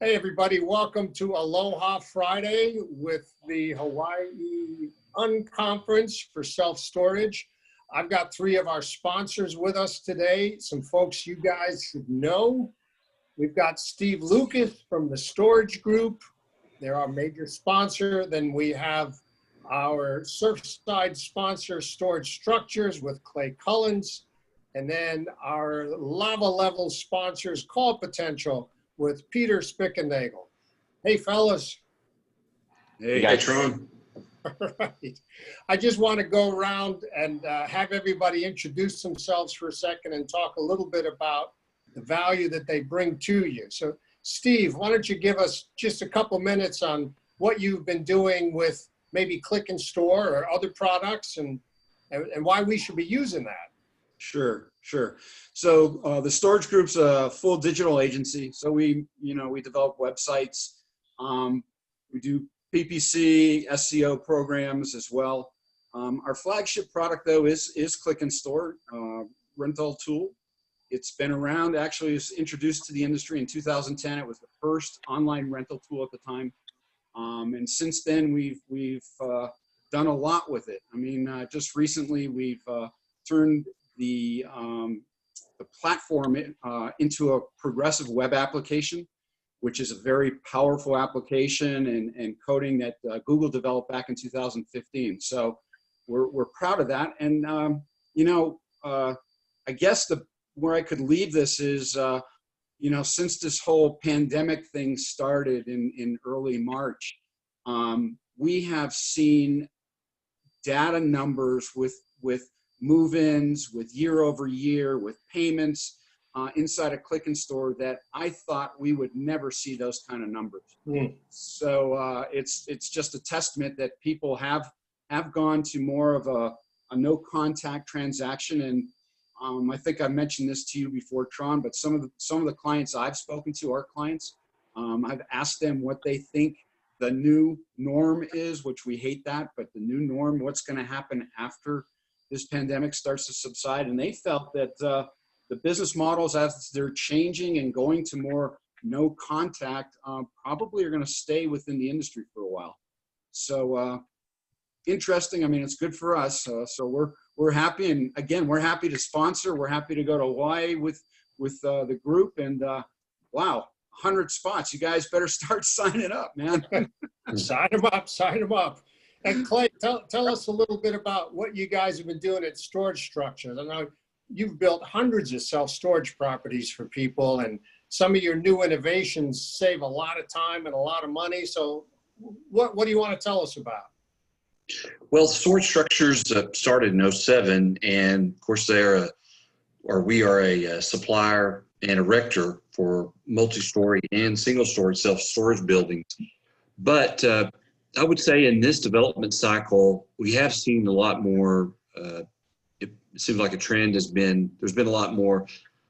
Hey everybody, welcome to Aloha Friday with the Hawaii unConference for self-storage. I've got three of our sponsors with us today, some folks you guys should know. We've got Steve Lucas from the Storage Group. They're our major sponsor. Then we have our Surfside sponsor, Storage Structures with Clay Cullins. And then our Lava Level sponsors, Call Potential, with Peter Spickenagel. Hey, fellas. Hey, Tron. Right. I just want to go around and have everybody introduce themselves for a second and talk a little bit about the value that they bring to you. So, Steve, why don't you give us just a couple minutes on what you've been doing with maybe Click and Store or other products and why we should be using that? Sure. So the Storage Group's a full digital agency. So we develop websites. We do PPC, SEO programs as well. Our flagship product though is Click and Store rental tool. It's been around. Actually, it was introduced to the industry in 2010. It was the first online rental tool at the time, and since then we've done a lot with it. I mean, just recently we've turned the platform into a progressive web application, which is a very powerful application and coding that Google developed back in 2015. So we're proud of that. And I guess where I could leave this is, since this whole pandemic thing started in early March, we have seen data numbers with move-ins, with year over year, with payments inside a Click and Store that I thought we would never see those kind of numbers. So it's just a testament that people have gone to more of a no contact transaction. And I think I mentioned this to you before, Tron, but some of the clients I've spoken to, our clients, I've asked them what they think the new norm is, which we hate that, but the new norm, what's going to happen after this pandemic starts to subside. And they felt that the business models, as they're changing and going to more no contact, probably are going to stay within the industry for a while. So interesting. I mean, it's good for us. So we're happy. And again, we're happy to sponsor. We're happy to go to Hawaii with the group. And wow, 100 spots. You guys better start signing up, man. Sign them up. And Clay, tell us a little bit about what you guys have been doing at Storage Structures. I know you've built hundreds of self-storage properties for people, and some of your new innovations save a lot of time and a lot of money. So what do you want to tell us about? Well, Storage Structures started in '07, and of course we are a supplier and erector for multi-story and single-story self-storage buildings. But I would say in this development cycle, we have seen a lot more, it seems like a trend there's been a lot more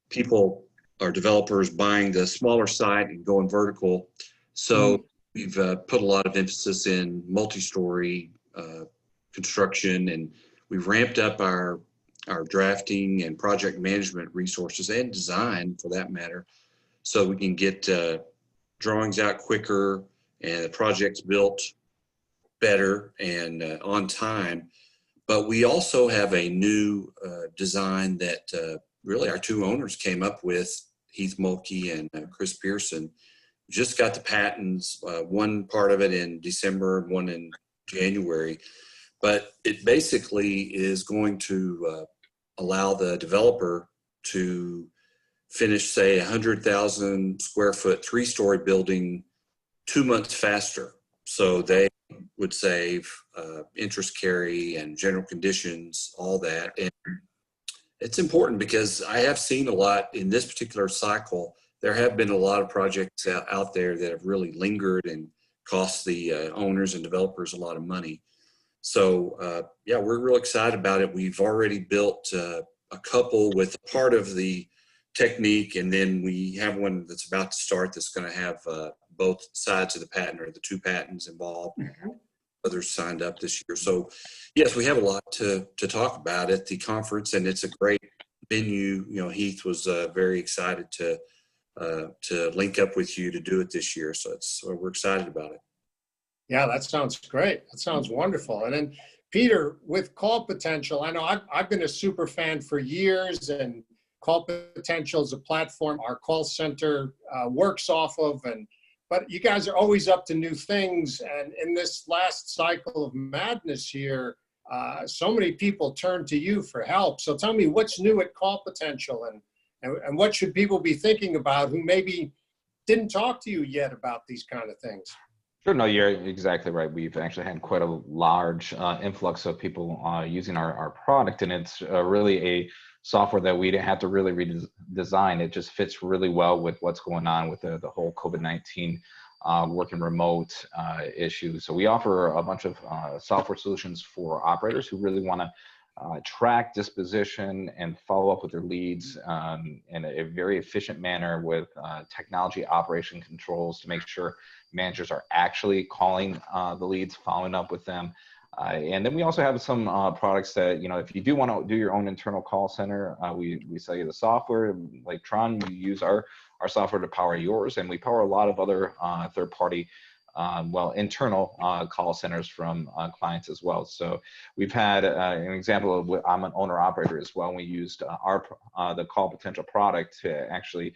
people or developers buying the smaller site and going vertical. So we've put a lot of emphasis in multi-story construction, and we've ramped up our drafting and project management resources and design for that matter, so we can get drawings out quicker and the projects built better and on time. But we also have a new design that really our two owners came up with, Heath Mulkey and Chris Pearson. Just got the patents, one part of it in December, one in January. But it basically is going to allow the developer to finish, say, 100,000 square foot, 3-story building 2 months faster. So they would save interest carry and general conditions, all that. And it's important because I have seen a lot in this particular cycle. There have been a lot of projects out there that have really lingered and cost the owners and developers a lot of money. So yeah, we're real excited about it. We've already built a couple with part of the technique, and then we have one that's about to start that's going to have both sides of the patent, or the two patents involved. Others signed up this year. So yes, we have a lot to talk about at the conference, and it's a great venue. You know, Heath was very excited to to link up with you to do it this year. So we're excited about it. Yeah, that sounds great. That sounds wonderful. And then Peter, with Call Potential, I know I've been a super fan for years, and Call Potential is a platform our call center works off of. But you guys are always up to new things. And in this last cycle of madness here, so many people turn to you for help. So tell me, what's new at Call Potential, and what should people be thinking about who maybe didn't talk to you yet about these kind of things? Sure, no, you're exactly right. We've actually had quite a large influx of people using our product, and it's really a software that we didn't have to really redesign. It just fits really well with what's going on with the whole COVID-19 working remote issue. So we offer a bunch of software solutions for operators who really want to track disposition and follow up with their leads in a very efficient manner with technology operation controls to make sure managers are actually calling the leads, following up with them. And then we also have some products that, if you do want to do your own internal call center, we sell you the software. Like Tron, you use our software to power yours, and we power a lot of other third-party internal call centers from clients as well. So we've had an example of, I'm an owner operator as well, and we used the Call Potential product to actually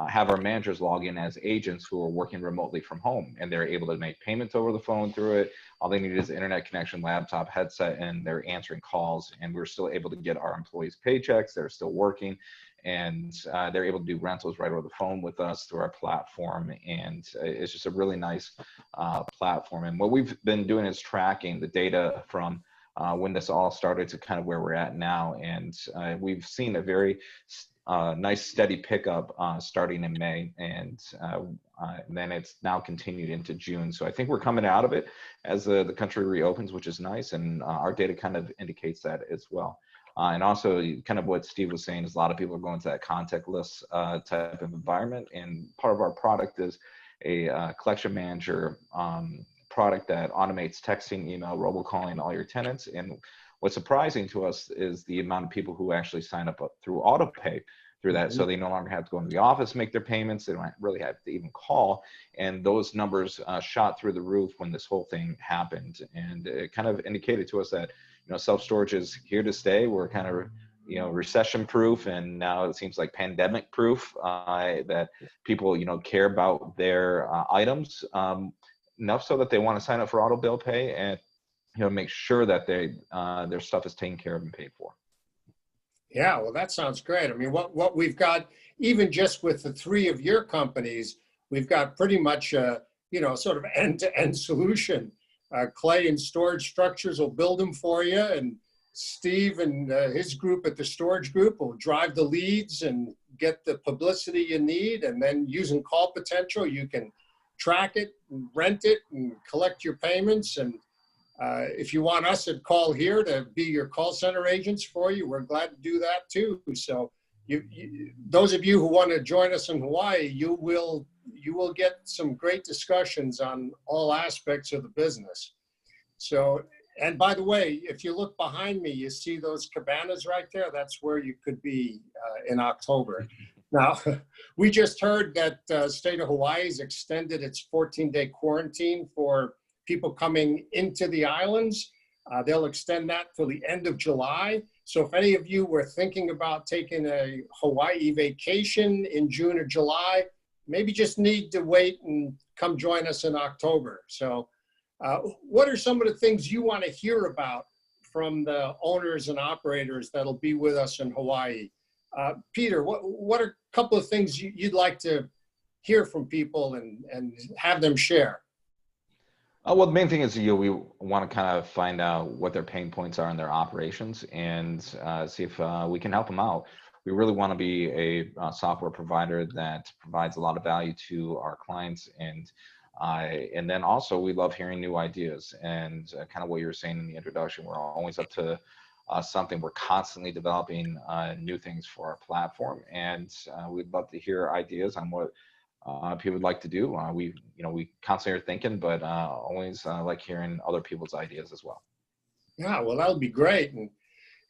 have our managers log in as agents who are working remotely from home, and they're able to make payments over the phone through it. All they need is internet connection, laptop, headset, and they're answering calls, and we're still able to get our employees paychecks. They're still working, and they're able to do rentals right over the phone with us through our platform. And it's just a really nice platform. And what we've been doing is tracking the data from when this all started to kind of where we're at now. And we've seen a very nice steady pickup starting in May, and then it's now continued into June. So I think we're coming out of it as the country reopens, which is nice, and our data kind of indicates that as well. And also, kind of what Steve was saying is a lot of people are going to that contactless type of environment, and part of our product is a collection manager product that automates texting, email, robocalling all your tenants. And what's surprising to us is the amount of people who actually sign up through autopay through that. So they no longer have to go into the office, make their payments. They don't really have to even call. And those numbers shot through the roof when this whole thing happened. And it kind of indicated to us that, self-storage is here to stay. We're kind of, recession proof, and now it seems like pandemic proof, that people, care about their items enough so that they want to sign up for auto bill pay and, make sure that their stuff is taken care of and paid for. Yeah, well, that sounds great. I mean, what we've got, even just with the three of your companies, we've got pretty much a, sort of end-to-end solution. Clay and Storage Structures will build them for you, and Steve and his group at the Storage Group will drive the leads and get the publicity you need. And then using Call Potential, you can track it, and rent it, and collect your payments. And if you want us at Call Here to be your call center agents for you, we're glad to do that too. So those of you who want to join us in Hawaii, you will get some great discussions on all aspects of the business. So, and by the way, if you look behind me, you see those cabanas right there. That's where you could be in October. Now, we just heard that state of Hawaii has extended its 14-day quarantine for people coming into the islands. They'll extend that till the end of July. So if any of you were thinking about taking a Hawaii vacation in June or July, maybe just need to wait and come join us in October. So what are some of the things you want to hear about from the owners and operators that'll be with us in Hawaii? Peter, what are a couple of things you'd like to hear from people and have them share? Well, the main thing is we want to kind of find out what their pain points are in their operations and see if we can help them out. We really want to be a software provider that provides a lot of value to our clients, and then also we love hearing new ideas and kind of what you were saying in the introduction. We're always up to something. We're constantly developing new things for our platform, and we'd love to hear ideas on what people would like to do. We constantly are thinking, but always like hearing other people's ideas as well. Yeah, well, that would be great. And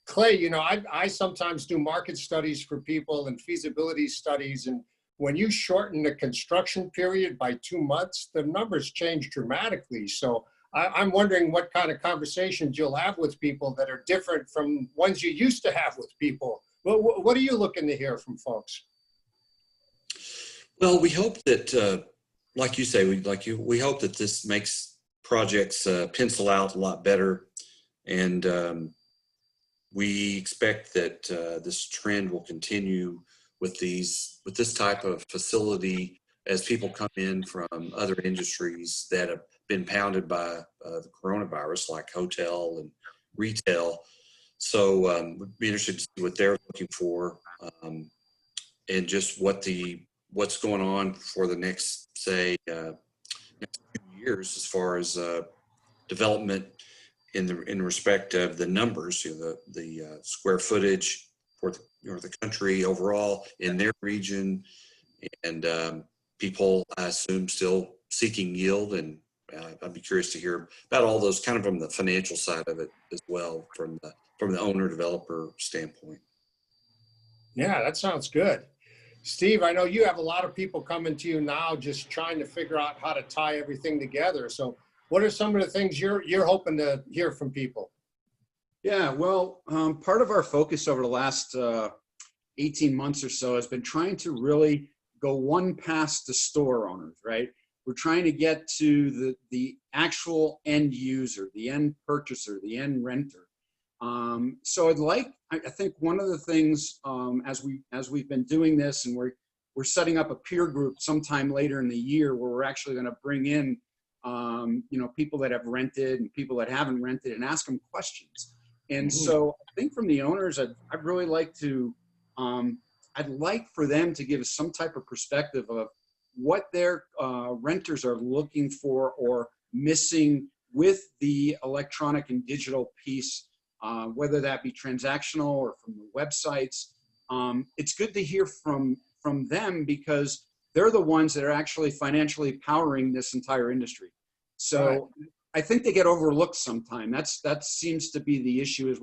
Clay, I sometimes do market studies for people and feasibility studies. And when you shorten the construction period by 2 months, the numbers change dramatically. So I'm wondering what kind of conversations you'll have with people that are different from ones you used to have with people. What are you looking to hear from folks? Well, we hope that, like you say, we hope that this makes projects pencil out a lot better, and we expect that this trend will continue with this type of facility as people come in from other industries that have been pounded by the coronavirus, like hotel and retail. So we'd be interested to see what they're looking for, and just what's going on for the next, say, next few years as far as development in respect of the numbers, the square footage for the country overall in their region, and people, I assume, still seeking yield. And I'd be curious to hear about all those kind of from the financial side of it as well, from the owner developer standpoint. Yeah, that sounds good. Steve, I know you have a lot of people coming to you now just trying to figure out how to tie everything together. So what are some of the things you're hoping to hear from people? Yeah, well, part of our focus over the last 18 months or so has been trying to really go one past the store owners, right? We're trying to get to the actual end user, the end purchaser, the end renter. So I think one of the things, as we've been doing this, and we're setting up a peer group sometime later in the year where we're actually going to bring in, people that have rented and people that haven't rented and ask them questions. And so I think from the owners, I'd really like to, I'd like for them to give us some type of perspective of what their renters are looking for or missing with the electronic and digital piece, whether that be transactional or from the websites. It's good to hear from them because they're the ones that are actually financially powering this entire industry. So right. I think they get overlooked sometimes. That seems to be the issue, is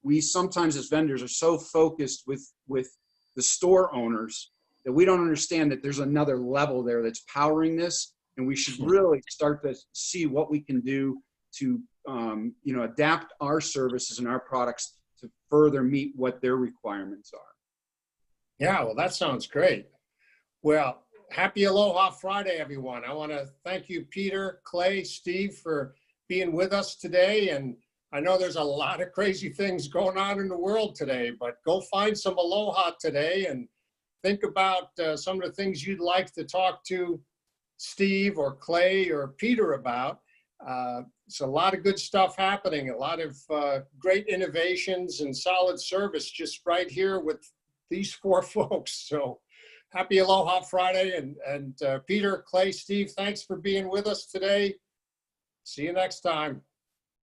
we sometimes as vendors are so focused with the store owners that we don't understand that there's another level there that's powering this, and we should really start to see what we can do to adapt our services and our products to further meet what their requirements are. Yeah, well, that sounds great. Well, happy Aloha Friday, everyone. I want to thank you, Peter, Clay, Steve, for being with us today. And I know there's a lot of crazy things going on in the world today, but go find some aloha today and think about some of the things you'd like to talk to Steve or Clay or Peter about. It's a lot of good stuff happening, a lot of great innovations and solid service just right here with these four folks. So happy Aloha Friday. And Peter, Clay, Steve, thanks for being with us today. See you next time.